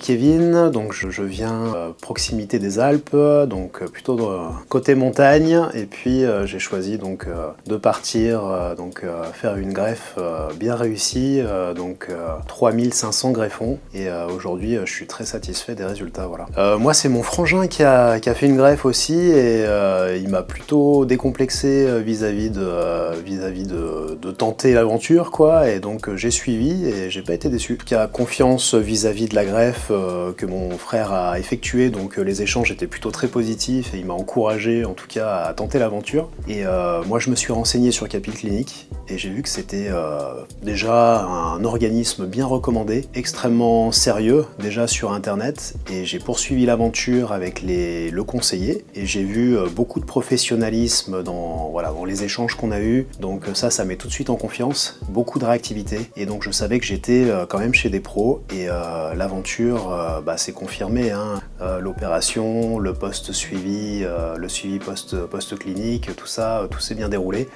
Kevin, donc je viens proximité des Alpes, donc plutôt côté montagne, et puis j'ai choisi donc de partir faire une greffe bien réussie, 3500 greffons, et aujourd'hui je suis très satisfait des résultats. Voilà. Moi c'est mon frangin qui a fait une greffe aussi, et il m'a plutôt décomplexé vis-à-vis de tenter l'aventure, quoi, et donc j'ai suivi et j'ai pas été déçu. Il y a confiance vis-à-vis de la greffe que mon frère a effectuée, donc les échanges étaient plutôt très positifs et il m'a encouragé en tout cas à tenter l'aventure. Et moi je me suis renseigné sur Capil Clinic et j'ai vu que c'était déjà un organisme bien recommandé, extrêmement sérieux déjà sur internet, et j'ai poursuivi l'aventure avec le conseiller et j'ai vu beaucoup de professionnalisme dans les échanges qu'on a eus, donc ça met tout de suite en confiance, beaucoup de réactivité, et donc je savais que j'étais quand même chez des pros, et l'aventure s'est confirmée, hein. L'opération, le post-suivi, le suivi post-clinique, tout ça, tout s'est bien déroulé,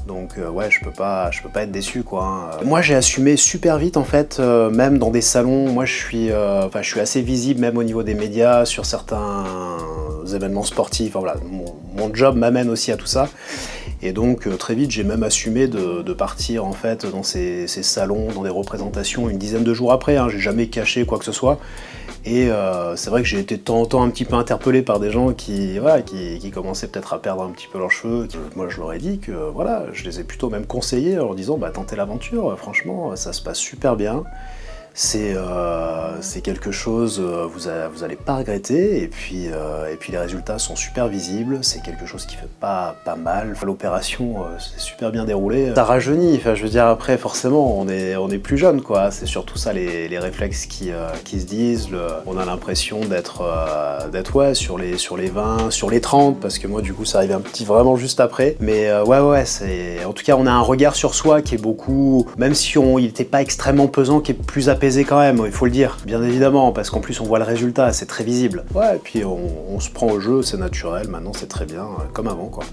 donc ouais, je peux pas être déçu, quoi, hein. Moi j'ai assumé super vite en fait, même dans des salons. Moi je suis assez visible même au niveau des médias sur certains événements sportifs. Enfin, voilà, mon job m'amène aussi à tout ça, et donc très vite j'ai même assumé de partir en fait dans ces salons, dans des représentations une dizaine de jours après, hein. J'ai jamais caché quoi que ce soit, et c'est vrai que j'ai été de temps en temps un petit peu interpellé par des gens qui commençaient peut-être à perdre un petit peu leurs cheveux. Moi je leur ai dit que voilà, je les ai plutôt même conseillés en leur disant tentez l'aventure, franchement ça se passe super bien. C'est quelque chose, vous allez pas regretter, et puis les résultats sont super visibles, c'est quelque chose qui fait pas mal. L'opération s'est super bien déroulée. Ça rajeunit, enfin je veux dire, après forcément on est plus jeune, quoi, c'est surtout ça les réflexes qui se disent, on a l'impression d'être ouais, sur les 20, sur les 30, parce que moi du coup ça arrive un petit vraiment juste après, mais ouais, c'est, en tout cas on a un regard sur soi qui est beaucoup, même si il n'était pas extrêmement pesant, qui est plus apaisé quand même, il faut le dire, bien évidemment, parce qu'en plus on voit le résultat, c'est très visible. Ouais, et puis on se prend au jeu, c'est naturel, maintenant c'est très bien, comme avant, quoi.